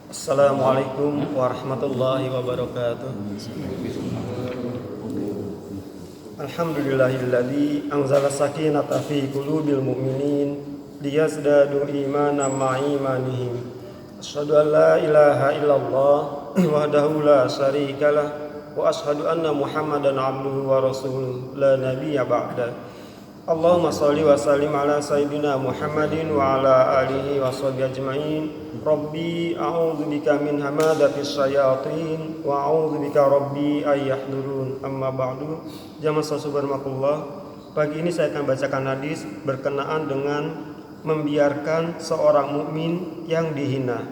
Assalamualaikum warahmatullahi wabarakatuh. Alhamdulillahilladzi anzala sakinata fi qulubil mu'minin liyazdadu imanan ma'a imanihim. Asyhadu an la ilaha illallah wahdahu la syarikalah wa asyhadu anna Muhammadan abduhu wa rasuluh la nabiyya ba'da. Allahumma shalli wa sallim ala sayyidina Muhammadin wa ala alihi wa sahbihi ajma'in. Rabbi a'udzubika min hamadatis syayatin wa a'udzubika rabbi ay yahdurun. Amma ba'du. Jamaah subhanallahi, pagi ini saya akan bacakan hadis berkenaan dengan membiarkan seorang mukmin yang dihina.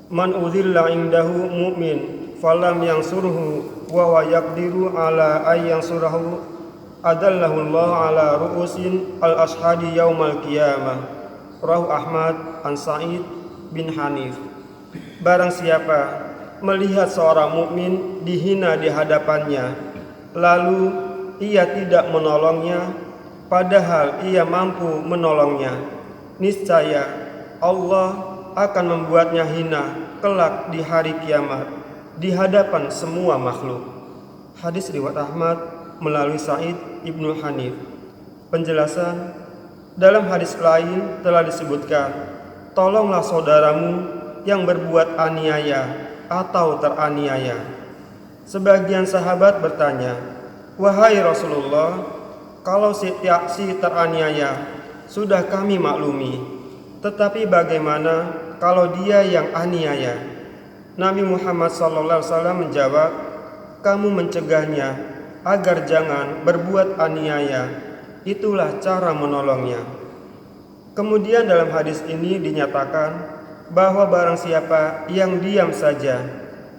Man udzilla indahu mu'min falam yansurhu wa wa yaqdiru ala ay yansurahu adallahullahu ala ru'usin al-ashhadi yaumal qiyamah. Rawahu Ahmad an Sa'id bin Hanif. Barang siapa melihat seorang mukmin dihina di hadapannya, lalu ia tidak menolongnya padahal ia mampu menolongnya, niscaya Allah akan membuatnya hina kelak di hari kiamat di hadapan semua makhluk. Hadis riwayat Ahmad melalui Sa'id ibnu Hanif. Penjelasan, dalam hadis lain telah disebutkan, tolonglah saudaramu yang berbuat aniaya atau teraniaya. Sebagian sahabat bertanya, wahai Rasulullah, kalau si teraniaya sudah kami maklumi, tetapi bagaimana kalau dia yang aniaya? Nabi Muhammad SAW menjawab, kamu mencegahnya agar jangan berbuat aniaya, itulah cara menolongnya. Kemudian dalam hadis ini dinyatakan bahwa barang siapa yang diam saja,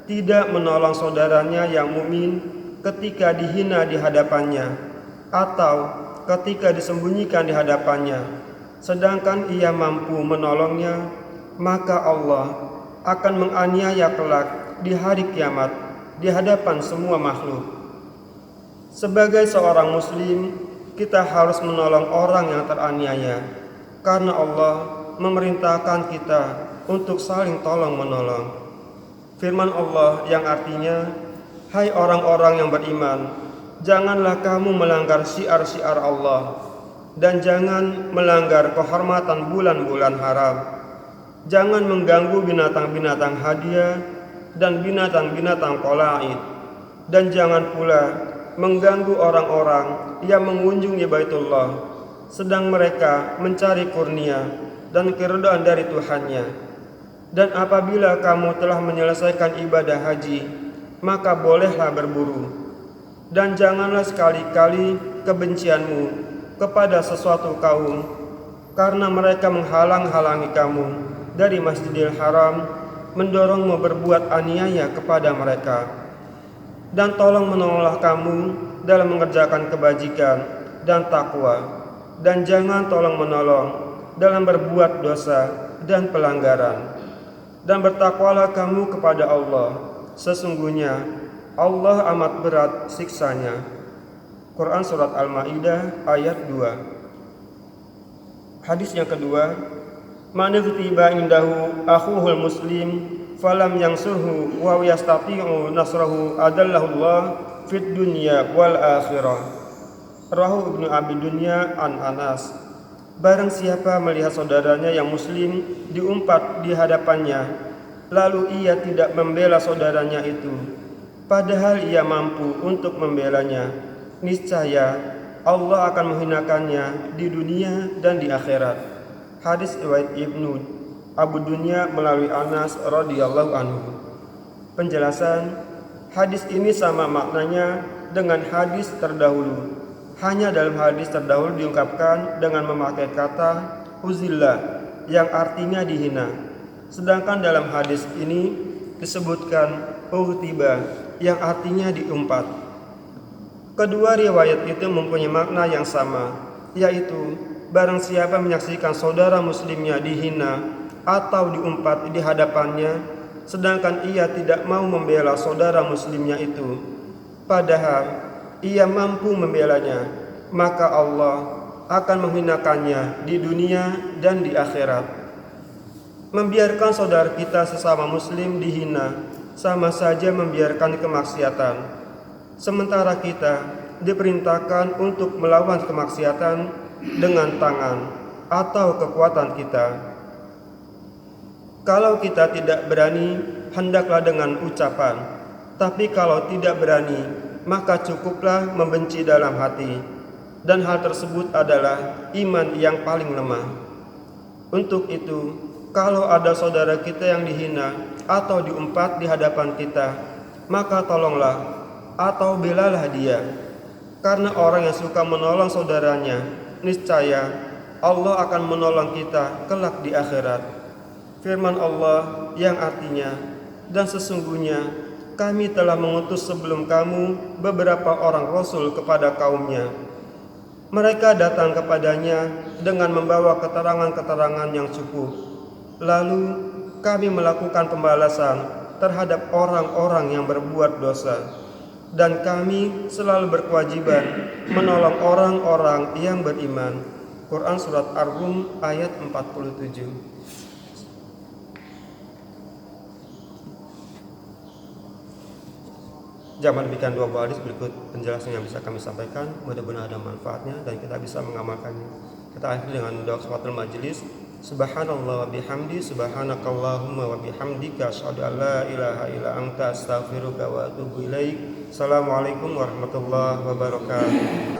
tidak menolong saudaranya yang mukmin ketika dihina di hadapannya atau ketika disembunyikan di hadapannya, sedangkan ia mampu menolongnya, maka Allah akan menganiaya kelak di hari kiamat di hadapan semua makhluk. Sebagai seorang muslim, kita harus menolong orang yang teraniaya karena Allah memerintahkan kita untuk saling tolong menolong. Firman Allah yang artinya, hai orang-orang yang beriman, janganlah kamu melanggar syiar-syiar Allah dan jangan melanggar kehormatan bulan-bulan haram. Jangan mengganggu binatang-binatang hadiah dan binatang-binatang qalaid, dan jangan pula mengganggu orang-orang yang mengunjungi Baitullah sedang mereka mencari kurnia dan keridhaan dari Tuhannya. Dan apabila kamu telah menyelesaikan ibadah haji, maka bolehlah berburu. Dan janganlah sekali-kali kebencianmu kepada sesuatu kaum karena mereka menghalang-halangi kamu dari Masjidil Haram, mendorongmu berbuat aniaya kepada mereka. Dan tolong menolonglah kamu dalam mengerjakan kebajikan dan takwa, dan jangan tolong menolong dalam berbuat dosa dan pelanggaran. Dan bertakwalah kamu kepada Allah, sesungguhnya Allah amat berat siksanya. Quran Surat Al-Ma'idah ayat 2. Hadis yang kedua, man tiba indahu akhuhul muslim falam yansurhu wa yastati'u nasrahu adallahullah fid dunya wal akhirah. Rawahu Ibnu Abi Dunya an Anas. Barang siapa melihat saudaranya yang muslim diumpat di hadapannya, lalu ia tidak membela saudaranya itu, padahal ia mampu untuk membelanya, niscaya Allah akan menghinakannya di dunia dan di akhirat. Hadis riwayat Ibnu Abu Dunya melalui Anas radhiyallahu anhu. Penjelasan, hadis ini sama maknanya dengan hadis terdahulu. Hanya dalam hadis terdahulu diungkapkan dengan memakai kata uzillah yang artinya dihina. Sedangkan dalam hadis ini disebutkan utiba yang artinya diumpat. Kedua riwayat itu mempunyai makna yang sama, yaitu barang siapa menyaksikan saudara muslimnya dihina atau diumpat di hadapannya, sedangkan ia tidak mau membela saudara muslimnya itu, padahal ia mampu membelanya, maka Allah akan menghinakannya di dunia dan di akhirat. Membiarkan saudara kita sesama muslim dihina sama saja membiarkan kemaksiatan. Sementara kita diperintahkan untuk melawan kemaksiatan dengan tangan atau kekuatan kita. Kalau kita tidak berani, hendaklah dengan ucapan. Tapi kalau tidak berani, maka cukuplah membenci dalam hati. Dan hal tersebut adalah iman yang paling lemah. Untuk itu, kalau ada saudara kita yang dihina atau diumpat di hadapan kita, maka tolonglah atau belalah dia. Karena orang yang suka menolong saudaranya, niscaya Allah akan menolong kita kelak di akhirat. Firman Allah yang artinya, dan sesungguhnya kami telah mengutus sebelum kamu beberapa orang rasul kepada kaumnya. Mereka datang kepadanya dengan membawa keterangan-keterangan yang cukup. Lalu kami melakukan pembalasan terhadap orang-orang yang berbuat dosa. Dan kami selalu berkewajiban menolong orang-orang yang beriman. Quran Surat Ar-Rum ayat 47. Jangan demikian dua buah hadis, berikut penjelasan yang bisa kami sampaikan. Mudah-mudahan ada manfaatnya dan kita bisa mengamalkannya. Kita akhiri dengan doa kafatul majelis. Subhanallah wa bihamdi, subhanakallahumma wa bihamdika, asyhadu an la ilaha illa anta, astaghfiruka wa atubu ilaik. Assalamualaikum warahmatullahi wabarakatuh.